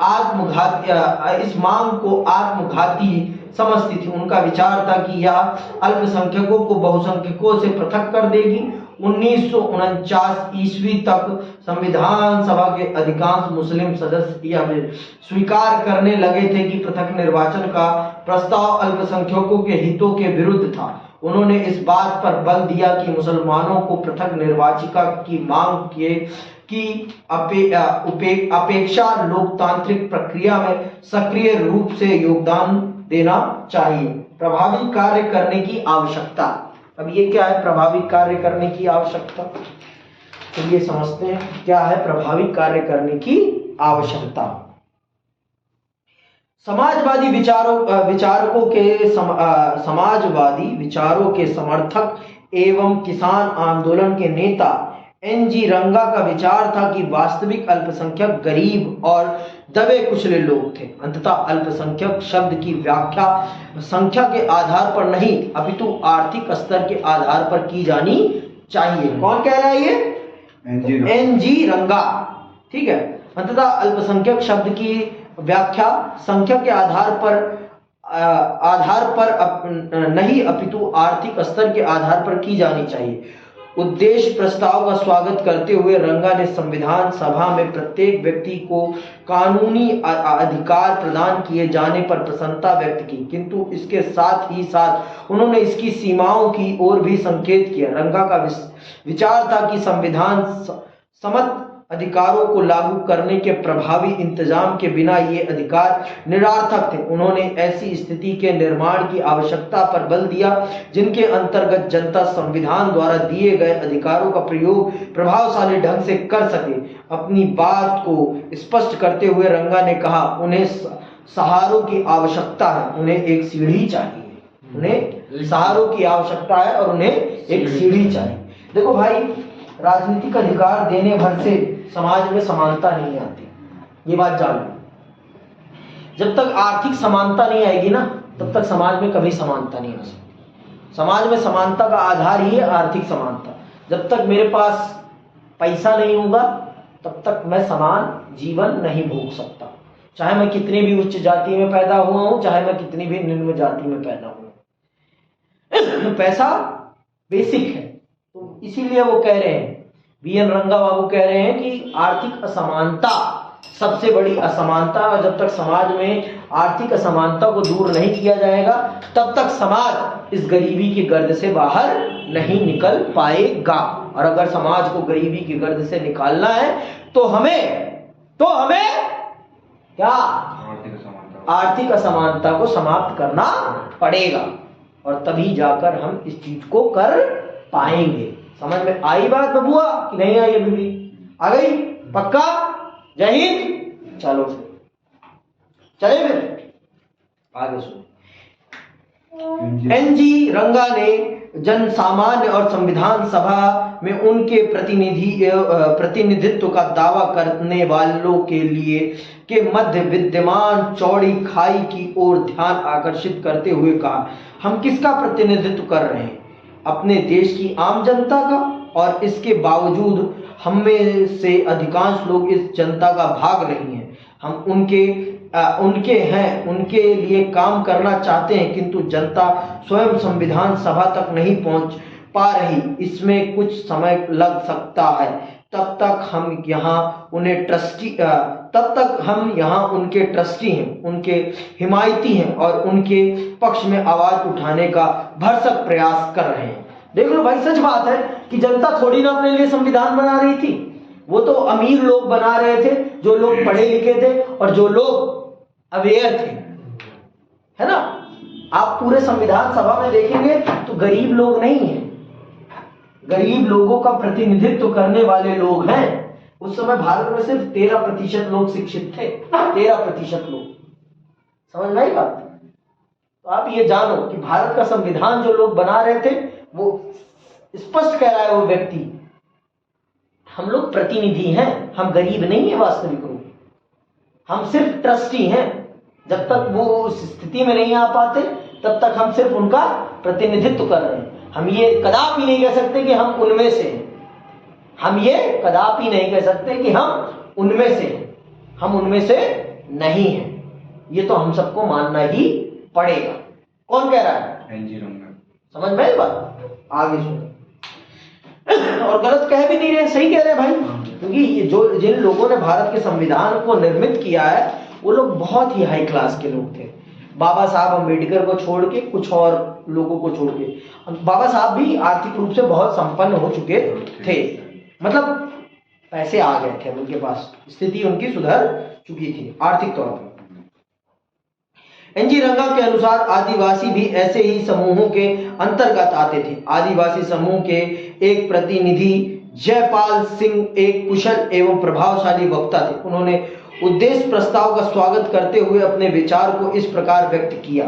इस मांग को आत्मघाती समझती थी। उनका विचार था कि यह अल्पसंख्यकों को बहुसंख्यकों से पृथक कर देगी। 1949 ईस्वी तक संविधान सभा के अधिकांश मुस्लिम सदस्य यह स्वीकार करने लगे थे कि पृथक निर्वाचन का प्रस्ताव अल्पसंख्यकों के हितों के विरुद्ध था। उन्होंने इस बात पर बल दिया कि मुसलमानों को पृथक निर्वाचिका की मांग की अपेक्षा लोकतांत्रिक प्रक्रिया में सक्रिय रूप से योगदान देना चाहिए। प्रभावी कार्य करने की आवश्यकता। अब ये क्या है प्रभावी कार्य करने की आवश्यकता? चलिए समझते हैं क्या है प्रभावी कार्य करने की आवश्यकता। समाजवादी विचारों के समर्थक एवं किसान आंदोलन के नेता एनजी रंगा का विचार था कि वास्तविक अल्पसंख्यक गरीब और दबे कुचले लोग थे। अंततः अल्पसंख्यक शब्द की व्याख्या संख्या के आधार पर नहीं अपितु आर्थिक स्तर के आधार पर की जानी चाहिए। कौन कह रहा है ये? एनजी रंगा। ठीक है। अंततः अल्पसंख्यक शब्द की व्याख्या संख्या के आधार पर नहीं अपितु आर्थिक स्तर के आधार पर की जानी चाहिए। उद्देश्य प्रस्ताव का स्वागत करते हुए रंगा ने संविधान सभा में प्रत्येक व्यक्ति को कानूनी अधिकार प्रदान किए जाने पर प्रसन्नता व्यक्त की, किंतु इसके साथ ही साथ उन्होंने इसकी सीमाओं की ओर भी संकेत किया। रंगा का विचार था कि संविधान समस्त अधिकारों को लागू करने के प्रभावी इंतजाम के बिना ये अधिकार निरर्थक थे। उन्होंने ऐसी स्थिति के निर्माण की आवश्यकता पर बल दिया जिनके अंतर्गत जनता संविधान द्वारा दिए गए अधिकारों का प्रयोग प्रभावशाली ढंग से कर सके। अपनी बात को स्पष्ट करते हुए रंगा ने कहा, उन्हें सहारों की आवश्यकता है, उन्हें एक सीढ़ी चाहिए। उन्हें सहारों की आवश्यकता है और उन्हें एक सीढ़ी चाहिए। देखो भाई, राजनीतिक अधिकार देने भर से समाज में समानता नहीं आती, ये बात जान लो। जब तक आर्थिक समानता नहीं आएगी ना तब तक समाज में कभी समानता नहीं आ सकती। समाज में समानता का आधार ही है आर्थिक समानता। जब तक मेरे पास पैसा नहीं होगा तब तक मैं समान जीवन नहीं भोग सकता, चाहे मैं कितनी भी उच्च जाति में पैदा हुआ हूं, चाहे मैं कितनी भी निम्न जाति में पैदा हुआ। पैसा बेसिक है। तो इसीलिए वो कह रहे हैं, बीएन रंगा बाबू कह रहे हैं कि आर्थिक असमानता सबसे बड़ी असमानता, और जब तक समाज में आर्थिक असमानता को दूर नहीं किया जाएगा तब तक समाज इस गरीबी की गर्द से बाहर नहीं निकल पाएगा। और अगर समाज को गरीबी की गर्द से निकालना है तो हमें क्या आर्थिक असमानता को समाप्त करना पड़ेगा, और तभी जाकर हम इस चीज को कर पाएंगे। समझ में आई बात बबुआ कि नहीं आई? अभी भी आ गई? पक्का? जय हिंद। चलो चले फिर आगे सुनो। एनजी रंगा ने जन सामान्य और संविधान सभा में उनके प्रतिनिधित्व का दावा करने वालों के लिए के मध्य विद्यमान चौड़ी खाई की ओर ध्यान आकर्षित करते हुए कहा, हम किसका प्रतिनिधित्व कर रहे हैं? अपने देश की आम जनता का, और इसके बावजूद हम में से अधिकांश लोग इस जनता का भाग नहीं हैं। हम उनके हैं, उनके लिए काम करना चाहते हैं, किंतु जनता स्वयं संविधान सभा तक नहीं पहुंच पा रही। इसमें कुछ समय लग सकता है। तब तक हम यहाँ उनके ट्रस्टी हैं, उनके हिमायती हैं और उनके पक्ष में आवाज उठाने का भरसक प्रयास कर रहे हैं। देख लो भाई, सच बात है कि जनता थोड़ी ना अपने लिए संविधान बना रही थी। वो तो अमीर लोग बना रहे थे, जो लोग पढ़े लिखे थे और जो लोग अवेयर थे, है ना। आप पूरे संविधान सभा में देखेंगे तो गरीब लोग नहीं हैं, गरीब लोगों का प्रतिनिधित्व करने वाले लोग हैं। उस समय भारत में सिर्फ 13% लोग शिक्षित थे, 13% लोग। समझ में आई बात? तो आप ये जानो कि भारत का संविधान जो लोग बना रहे थे वो स्पष्ट कह रहा है वो व्यक्ति, हम लोग प्रतिनिधि हैं, हम गरीब नहीं है वास्तविक रूप, हम सिर्फ ट्रस्टी हैं। जब तक वो उस स्थिति में नहीं आ पाते तब तक हम सिर्फ उनका प्रतिनिधित्व कर रहे हैं। हम ये कदापि नहीं कह सकते कि हम उनमें से हैं, हम ये कदापि नहीं कह सकते कि हम उनमें से हैं, हम उनमें से नहीं हैं। ये तो हम सबको मानना ही पड़ेगा। कौन कह रहा है? एनजी रंगा। समझ में आई बात? आगे सुनो। और गलत कह भी नहीं रहे, सही कह रहे भाई, क्योंकि ये जो जिन लोगों ने भारत के संविधान को निर्मित किया है वो लोग बहुत ही हाई क्लास के लोग थे। बाबा साहब अम्बेडकर को छोड़ के, कुछ और लोगों को छोड़ के, बाबा साहब भी आर्थिक रूप से बहुत संपन्न हो चुके थे, मतलब पैसे आ गए थे उनके पास, स्थिति उनकी सुधर चुकी थी आर्थिक तौर पर। एनजी रंगा के अनुसार आदिवासी भी ऐसे ही समूहों के अंतर्गत आते थे। आदिवासी समूह के एक प्रतिनिधि जयपाल सिंह एक कुशल एवं प्रभावशाली वक्ता थे। उन्होंने उद्देश्य प्रस्ताव का स्वागत करते हुए अपने विचार को इस प्रकार व्यक्त किया।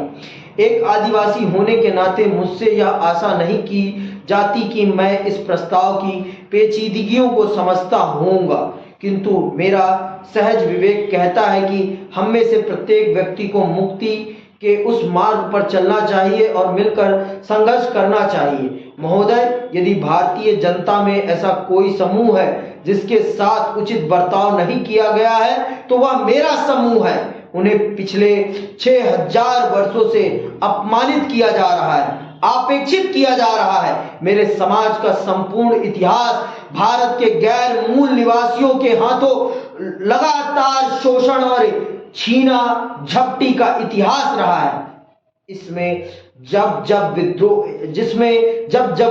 एक आदिवासी होने के नाते मुझसे यह आशा नहीं की जाती कि मैं इस प्रस्ताव की पेचीदगियों को समझता होऊंगा, किंतु मेरा सहज विवेक कहता है कि हम में से प्रत्येक व्यक्ति को मुक्ति के उस मार्ग पर चलना चाहिए और मिलकर संघर्ष करना चाहिए। महोदय, यदि भारतीय जनता में ऐसा कोई समूह है जिसके साथ उचित बर्ताव नहीं किया गया है तो वह मेरा समूह है। उन्हें पिछले 6000 वर्षों से अपमानित किया जा रहा है, आपेक्षित किया जा रहा है। मेरे समाज का संपूर्ण इतिहास भारत के गैर मूल निवासियों के हाथों लगातार शोषण और छीना झपटी का इतिहास रहा है। इसमें जब जब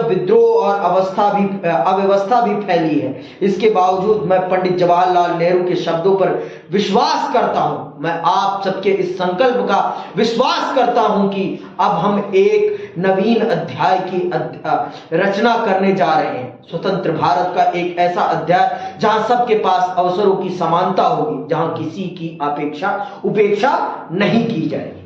विद्रोह और अव्यवस्था भी फैली है। इसके बावजूद मैं पंडित जवाहरलाल नेहरू के शब्दों पर विश्वास करता हूं। मैं आप सबके इस संकल्प का विश्वास करता हूं कि अब हम एक नवीन अध्याय की रचना करने जा रहे हैं। स्वतंत्र भारत का एक ऐसा अध्याय जहां सबके पास अवसरों की समानता होगी, जहां किसी की उपेक्षा नहीं की जाएगी।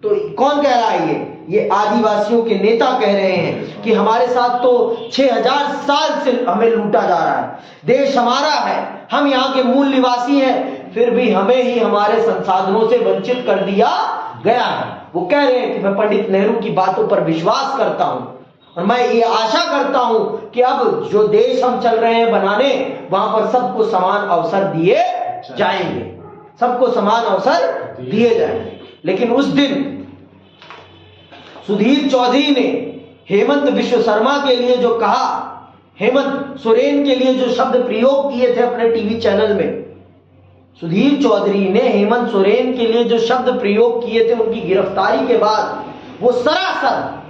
तो कौन कह रहा है? ये आदिवासियों के नेता कह रहे हैं कि हमारे साथ तो 6000 साल से हमें लूटा जा रहा है, देश हमारा है, हम यहाँ के मूल निवासी हैं, फिर भी हमें ही हमारे संसाधनों से वंचित कर दिया गया है। वो कह रहे हैं कि मैं पंडित नेहरू की बातों पर विश्वास करता हूं और मैं ये आशा करता हूं कि अब जो देश हम चल रहे हैं बनाने, वहां पर सबको समान अवसर दिए जाएंगे, सबको समान अवसर दिए जाएंगे। लेकिन उस दिन सुधीर चौधरी ने हेमंत विश्व शर्मा के लिए जो कहा, हेमंत सोरेन के लिए जो शब्द प्रयोग किए थे अपने टीवी चैनल में, सुधीर चौधरी ने हेमंत सोरेन के लिए जो शब्द प्रयोग किए थे उनकी गिरफ्तारी के बाद, वो सरासर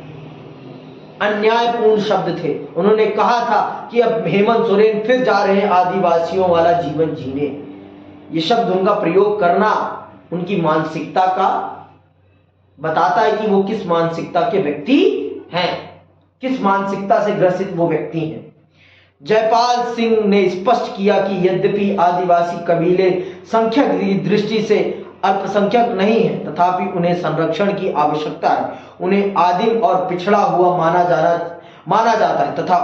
अन्यायपूर्ण शब्द थे। उन्होंने कहा था कि अब हेमंत सोरेन फिर जा रहे हैं आदिवासियों वाला जीवन जीने। ये शब्द उनका प्रयोग करना उनकी मानसिकता का बताता है कि वो किस मानसिकता के व्यक्ति हैं, किस मानसिकता से ग्रसित वो व्यक्ति हैं। जयपाल सिंह ने स्पष्ट किया कि यद्यपि आदिवासी कबीले संख्या की दृष्टि से अल्पसंख्यक नहीं है, तथापि उन्हें संरक्षण की आवश्यकता है। उन्हें आदिम और पिछड़ा हुआ माना जाता है तथा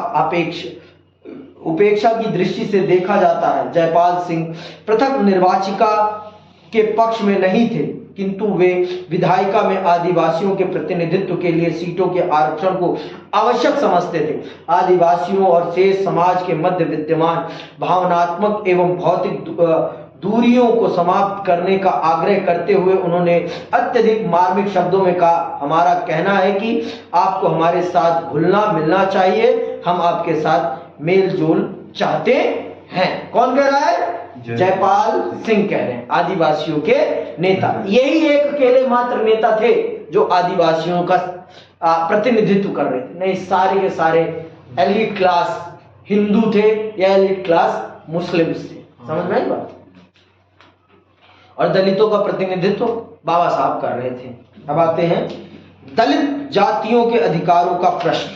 उपेक्षा की दृष्टि से देखा जाता है। जयपाल सिंह पृथक निर्वाचिका के पक्ष में नहीं थे, किंतु वे विधायिका में आदिवासियों के प्रतिनिधित्व के लिए सीटों के आरक्षण को आवश्यक समझते थे। आदिवासियों और शेष समाज के मध्य विद्यमान भावनात्मक एवं भौतिक दूरियों को समाप्त करने का आग्रह करते हुए उन्होंने अत्यधिक मार्मिक शब्दों में कहा, हमारा कहना है कि आपको हमारे साथ घुलना मिलना चाहिए, हम आपके साथ मेल जोल चाहते हैं। कौन कह रहा है? जयपाल सिंह कह रहे हैं, आदिवासियों के नेता। यही एक अकेले मात्र नेता थे जो आदिवासियों का प्रतिनिधित्व कर रहे थे। नहीं, सारे के सारे एलीट क्लास हिंदू थे या एलीट क्लास मुस्लिम से। समझ में आई बात? और दलितों का प्रतिनिधित्व बाबा साहब कर रहे थे। अब आते हैं दलित जातियों के अधिकारों का प्रश्न,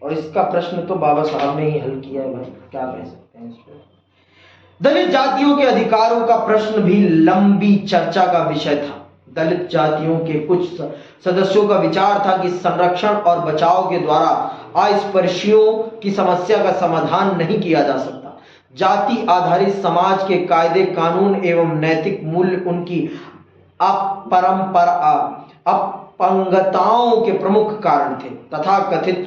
और इसका प्रश्न तो बाबा साहब ने ही हल किया है भाई, क्या कह सकते हैं इस पर। दलित जातियों के अधिकारों का प्रश्न भी लंबी चर्चा का विषय था। दलित जातियों के कुछ सदस्यों का विचार था कि संरक्षण और बचाव के द्वारा अस्पृश्यों की समस्या का समाधान नहीं किया जा सकता। जाति आधारित समाज के कायदे कानून एवं नैतिक मूल्य उनकी अपंगताओं के प्रमुख कारण थे। तथा कथित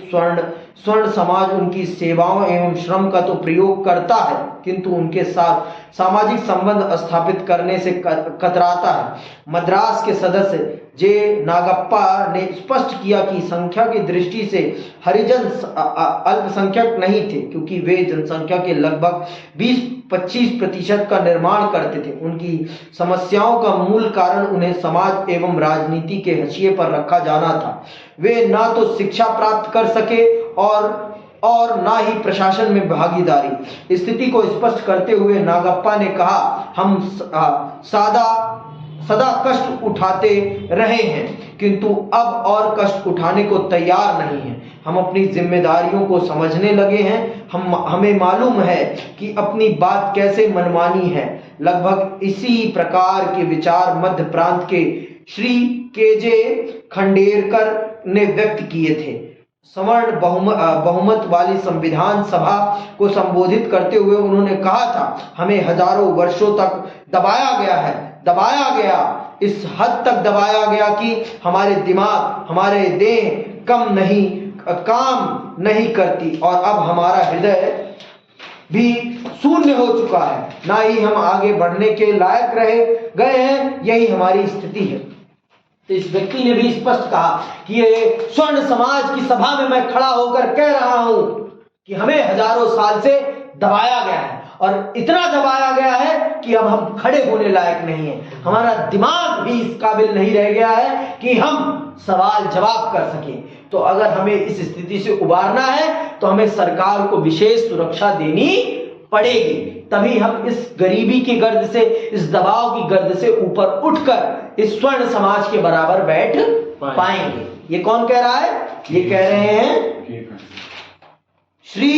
स्वर्ण समाज उनकी सेवाओं एवं श्रम का तो प्रयोग करता है, किंतु उनके साथ सामाजिक संबंध स्थापित करने से कतराता है। मद्रास के सदस्य जे नागप्पा ने स्पष्ट किया कि संख्या की दृष्टि से हरिजन अल्पसंख्यक नहीं थे, क्योंकि वे जनसंख्या के लगभग 20-25% का निर्माण करते थे। उनकी समस्याओं का मूल कारण उन्हें समाज एवं राजनीति के हाशिए पर रखा जाना था। वे ना तो शिक्षा प्राप्त कर सके और ना ही प्रशासन में भागीदारी। स्थिति को स्पष्ट करते हुए नागप्पा ने कहा, हम सदा कष्ट उठाते रहे हैं, किंतु अब और कष्ट उठाने को तैयार नहीं हैं। हम अपनी जिम्मेदारियों को समझने लगे हैं। हमें मालूम है कि अपनी बात कैसे मनमानी है। लगभग इसी प्रकार के विचार मध्य प्रांत के श्री केजे खंडेरकर ने व्यक्त किए थे। सवर्ण बहुमत वाली संविधान सभा को संबोधित करते हुए उन्होंने कहा था, हमें हजारों वर्षों तक दबाया गया, इस हद तक दबाया गया कि हमारे दिमाग, हमारे देह काम नहीं करती, और अब हमारा हृदय भी शून्य हो चुका है, ना ही हम आगे बढ़ने के लायक रह गए हैं। यही हमारी स्थिति है। तो इस व्यक्ति ने भी स्पष्ट कहा कि ये स्वर्ण समाज की सभा में मैं खड़ा होकर कह रहा हूं कि हमें हजारों साल से दबाया गया है, और इतना दबाया गया है कि अब हम खड़े होने लायक नहीं है। हमारा दिमाग भी इस काबिल नहीं रह गया है कि हम सवाल जवाब कर सकें। तो अगर हमें इस स्थिति से उबारना है तो हमें सरकार को विशेष सुरक्षा देनी पड़ेगी, तभी हम इस गरीबी की गर्द से, इस दबाव की गर्द से ऊपर उठकर इस स्वर्ण समाज के बराबर बैठ पाएंगे। ये कौन कह रहा है? ये कह रहे हैं श्री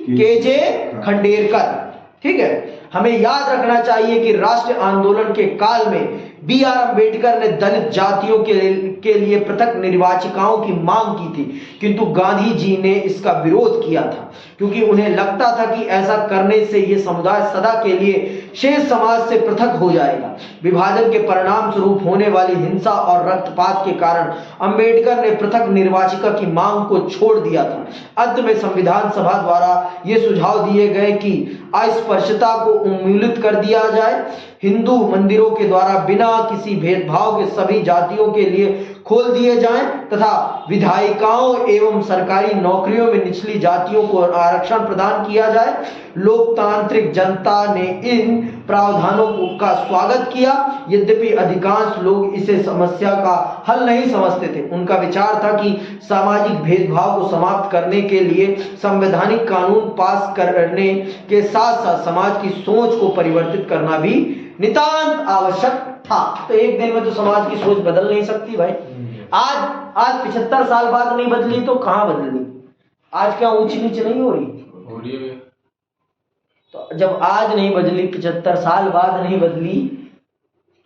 केजे खंडेरकर। ठीक है, हमें याद रखना चाहिए कि राष्ट्रीय आंदोलन के काल में B.R. अम्बेडकर ने दलित जातियों के लिए पृथक निर्वाचिकाओं की मांग की थी, किंतु गांधी जी ने इसका विरोध किया था, क्योंकि उन्हें लगता था कि ऐसा करने से यह समुदाय सदा के लिए शेष समाज से पृथक हो जाएगा। विभाजन के परिणाम स्वरूप होने वाली हिंसा और रक्तपात के कारण अम्बेडकर ने पृथक निर्वाचिका की मांग को छोड़ दिया था। अंत में संविधान सभा द्वारा ये सुझाव दिए गए कि अस्पृश्यता को उन्मूलित कर दिया जाए, हिंदू मंदिरों के द्वारा बिना किसी भेदभाव के सभी जातियों के लिए खोल दिए जाएं, तथा विधायिकाओं एवं सरकारी नौकरियों में निचली जातियों को आरक्षण प्रदान किया जाए। लोकतांत्रिक जनता ने इन प्रावधानों का स्वागत किया, यद्यपि अधिकांश लोग इसे समस्या का हल नहीं समझते थे। उनका विचार था कि सामाजिक भेदभाव को समाप्त करने के लिए संवैधानिक कानून पास करने के साथ साथ समाज की सोच को परिवर्तित करना भी नितांत आवश्यक था। तो एक दिन में तो समाज की सोच बदल नहीं सकती भाई। आज 75 साल बाद नहीं बदली तो कहां बदली? आज क्या ऊंच नीच नहीं हो रही है? तो जब आज नहीं बदली, 75 साल बाद नहीं बदली,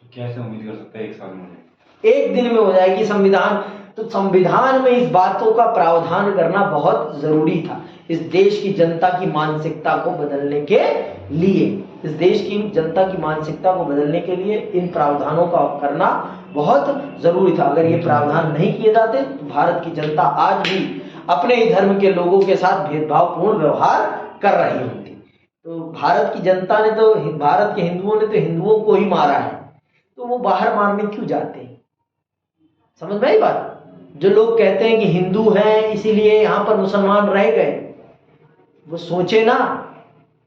तो कैसे उम्मीद कर सकता है एक साल में? एक दिन में हो जाएगी संविधान? तो संविधान में इस बातों का प्रावधान करना बहुत जरूरी था, इस देश की जनता की मानसिकता को बदलने के लिए। इस देश की जनता की मानसिकता को बदलने के लिए इन प्रावधानों का करना बहुत जरूरी था। अगर ये प्रावधान नहीं किए जाते तो भारत की जनता आज भी अपने ही धर्म के लोगों के साथ भेदभावपूर्ण व्यवहार कर रही होती। तो भारत की जनता ने तो, भारत के हिंदुओं ने तो हिंदुओं को ही मारा है, तो वो बाहर मारने क्यों जाते हैं? समझ में आई बात? जो लोग कहते हैं कि हिंदू हैं इसीलिए यहां पर मुसलमान रह गए, वो सोचे ना,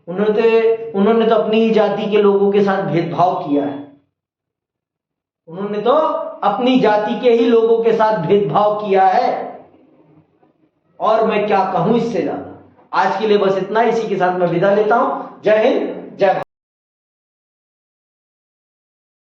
उन्होंने तो अपनी ही जाति के लोगों के साथ भेदभाव किया है। उन्होंने तो अपनी जाति के ही लोगों के साथ भेदभाव किया है। और मैं क्या कहूं इससे ज्यादा? आज के लिए बस इतना, इसी के साथ मैं विदा लेता हूं। जय हिंद, जय भारत।